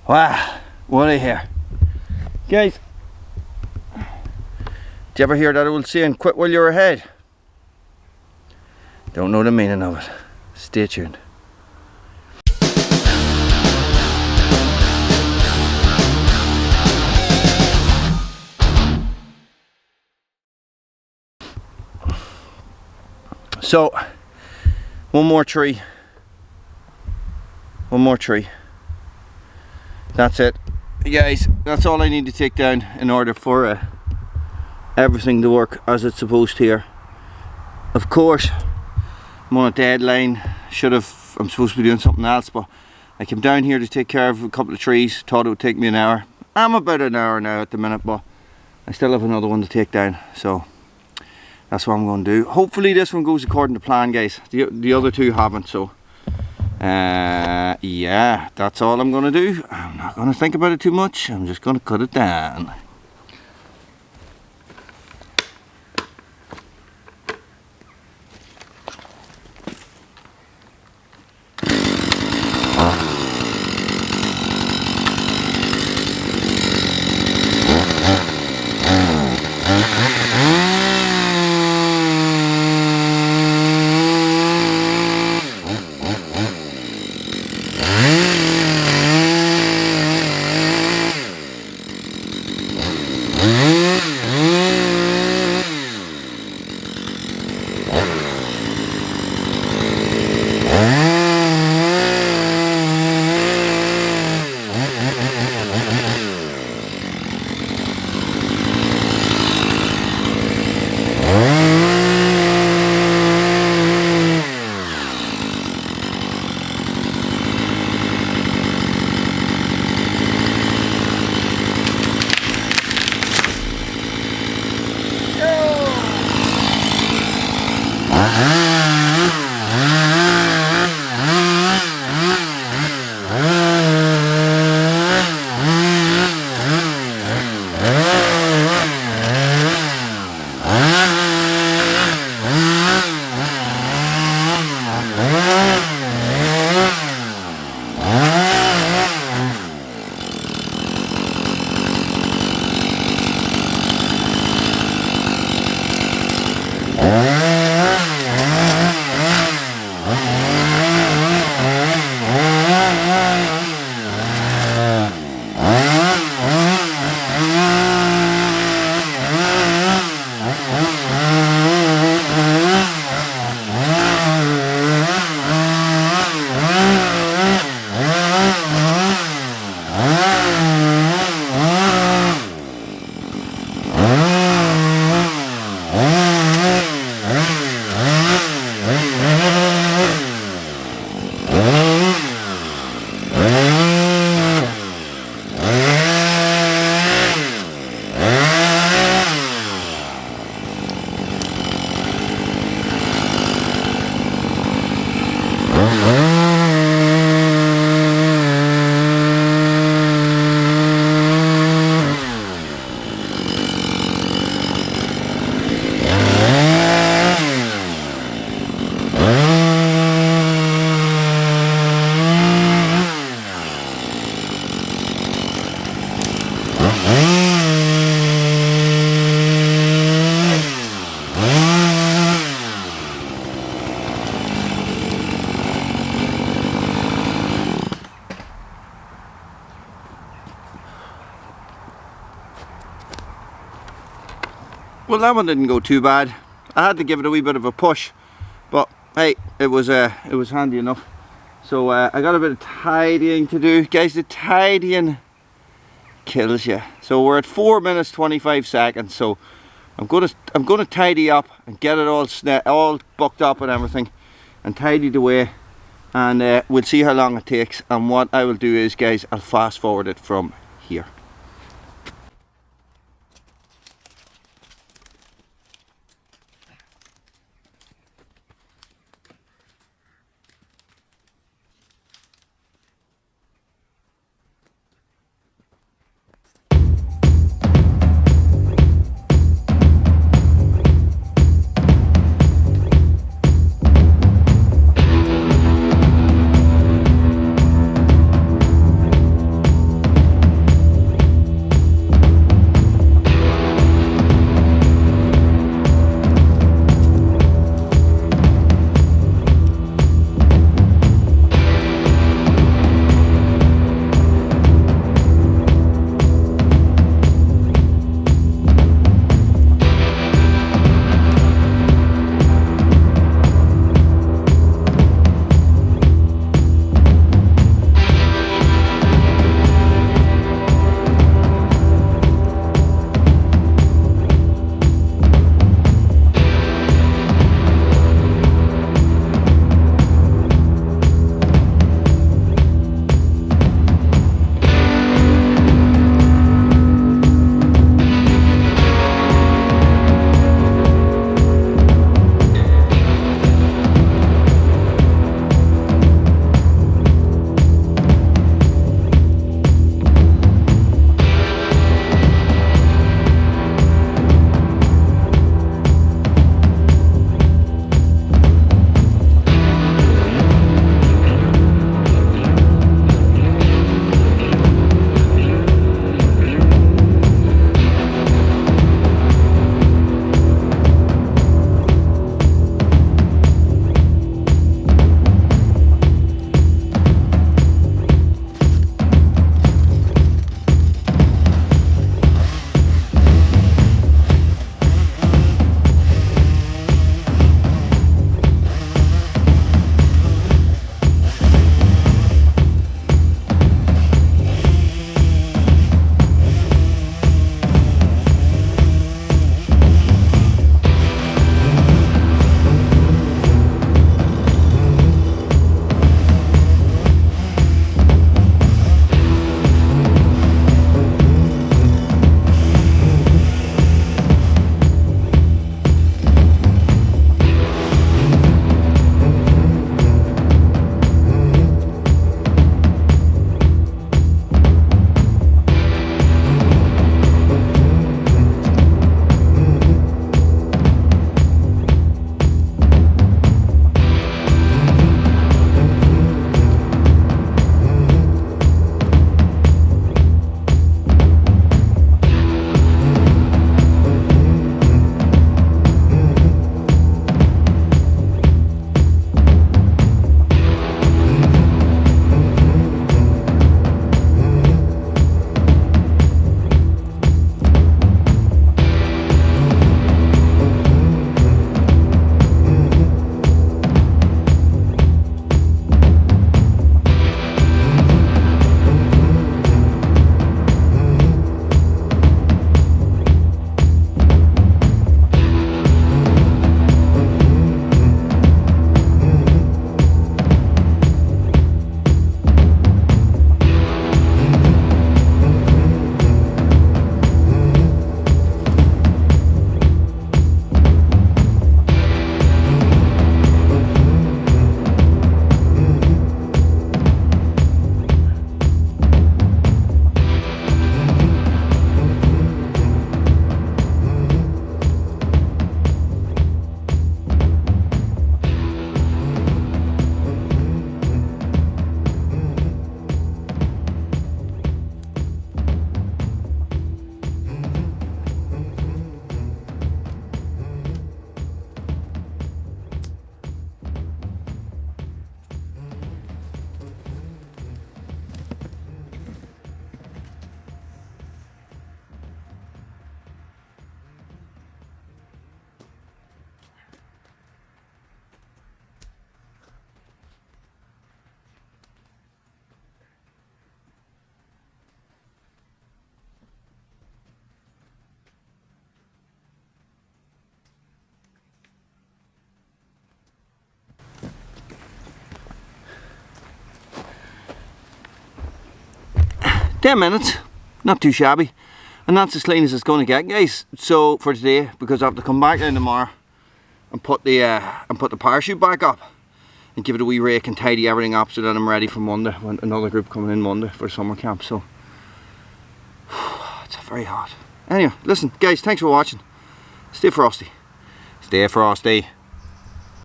Wow, what a hair. Guys, do you ever hear that old saying, quit while you're ahead? Don't know the meaning of it. Stay tuned. So, one more tree. That's it. Guys, that's all I need to take down in order for everything to work as it's supposed to here. Of course, I'm on a deadline. I'm supposed to be doing something else, but I came down here to take care of a couple of trees. Thought it would take me an hour. I'm about an hour now at the minute, but I still have another one to take down, so that's what I'm going to do. Hopefully this one goes according to plan, guys. The other two haven't, so yeah, that's all I'm going to do. I'm not going to think about it too much. I'm just going to cut it down. Well, that one didn't go too bad. I had to give it a wee bit of a push, but hey, it was handy enough. So I got a bit of tidying to do, guys. The tidying kills you. So we're at 4 minutes 25 seconds. So I'm gonna tidy up and get it all bucked up and everything, and tidied away, and we'll see how long it takes. And what I will do is, guys, I'll fast forward it from here. 10 minutes, not too shabby. And that's as clean as it's going to get, guys. So for today, because I have to come back in tomorrow and put the parachute back up and give it a wee rake and tidy everything up so that I'm ready for Monday when another group coming in Monday for summer camp. So it's very hot. Anyway, listen, guys, thanks for watching. Stay frosty. Stay frosty.